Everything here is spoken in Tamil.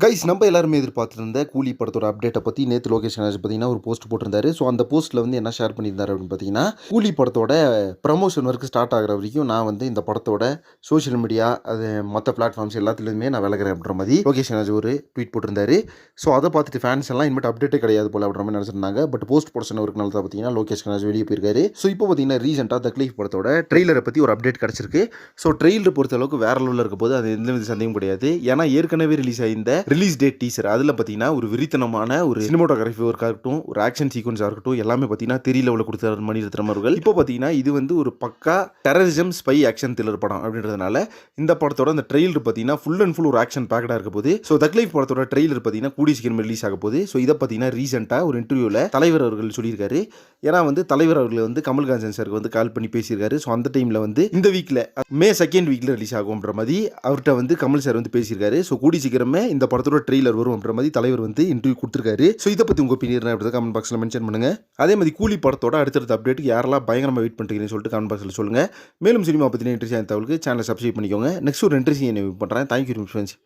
கைஸ் நம்ம எல்லாருமே எதிர்பார்த்துருந்த கூலி படத்தோட அப்டேட்டை பற்றி நேற்று லோகேஷ் கனகராஜ் பார்த்தீங்கன்னா ஒரு போஸ்ட் போட்டிருந்தாரு. ஸோ அந்த போஸ்ட்டில் வந்து என்ன ஷேர் பண்ணியிருந்தாரு அப்படின்னு பார்த்தீங்கன்னா, கூலி படத்தோட ப்ரமோஷன் ஒர்க் ஸ்டார்ட் ஆகிற வரைக்கும் நான் வந்து இந்த படத்தோட சோஷியல் மீடியா அது மற்ற பிளாட்ஃபார்ம்ஸ் எல்லாத்துலேயுமே நான் விலகிறேன் அப்படின்ற மாதிரி லோகேஷ் கனகராஜ் ஒரு ட்வீட் போட்டிருந்தாரு. ஸோ அதை பார்த்துட்டு ஃபேன்ஸ் எல்லாம் இனிமேட்டு அப்டேட்டே கிடையாது போல அப்படின்ற மாதிரி நினச்சிருந்தாங்க. பட் போஸ்ட் போட ஒர்க்னால தான் பார்த்தீங்கன்னா லோகேஷ் கனகராஜ் வெளியே போயிருக்காரு. ஸோ இப்போ பார்த்தீங்கன்னா ரீசெண்டாக த கிளீஃப் படத்தோட ட்ரெய்லரை பற்றி ஒரு அப்டேட் கிடச்சிருக்கு. ஸோ ட்ரெய்லர் பொறுத்த அளவுக்கு வேற லெவலில் இருக்க போது அது எந்த வித சந்தேகம் கிடையாது. ஏன்னா ஏற்கனவே ரிலீஸ் ஆயிருந்த ரிலீஸ் டேட் டீசர் அதில் பார்த்தீங்கன்னா ஒரு விரித்தனமான ஒரு சினிமோட்டோகிராஃபி ஒர்க்காக இருக்கட்டும், ஒரு ஆக்ஷன் சீக்வன்ஸாக இருக்கட்டும், எல்லாமே பார்த்தீங்கன்னா தெரிய லெவலில் கொடுத்தாரு மணிரத்னம் அவர்கள். இப்போ பார்த்தீங்கன்னா இது வந்து ஒரு பக்கா டெரரிசம் ஸ்பை ஆக்ஷன் த்ரில்லர் படம் அப்படின்றதுனால இந்த படத்தோட அந்த ட்ரெய்லர் பார்த்தீங்கன்னா ஃபுல் அண்ட் ஃபுல் ஒரு ஆக்ஷன் பேக்கடாக இருக்க போது. ஸோ த கிளீஃப் படத்தோட ட்ரெய்லர் பார்த்தீங்கன்னா கூடிய சீக்கிரம் ரிலீஸ் ஆக போகுது. ஸோ இதை பார்த்தீங்கன்னா ரீசெண்டாக ஒரு இன்டர்வியூவில் தலைவர் அவர்கள் சொல்லியிருக்காரு. ஏன்னா வந்து தலைவர் அவர்கள் வந்து கமல்ஹாசன் சாருக்கு வந்து கால் பண்ணி பேசியிருக்காரு. ஸோ அந்த டைமில் வந்து இந்த வீக்கில் மே 2nd வீக்கில் ரிலீஸ் ஆகும்ன்ற மாதிரி அவர்கிட்ட வந்து கமல் சார் வந்து பேசியிருக்காரு. ஸோ கூடிய சீக்கிரமே இந்த படத்தோட ட்ரெய்லர் வரும் அப்படின்ற மாதிரி தலைவர் வந்து இன்டர்வியூ கொடுத்துருக்காரு. ஸோ இதை பற்றி உங்கள் ஒப்பீனியன் அப்படி கமெண்ட் பாக்ஸில் மென்ஷன் பண்ணுங்கள். அதே மாதிரி கூலி படத்தோட அடுத்தடுத்த அப்டேட்டுக்கு யாரெல்லாம் பயங்கரமாக வெயிட் பண்ணுறீங்கன்னு சொல்லிட்டு கமெண்ட் பாக்ஸில் சொல்லுங்கள். மேலும் சினிமா பற்றின இன்ட்ரெஸ்ட் தகவலுக்கு சேனலை சப்ஸ்கிரைப் பண்ணிக்கோங்க. நெக்ஸ்ட் ஒரு இன்ட்ரெஸ்ட் என்ன பண்ணுறேன். Thank you friends.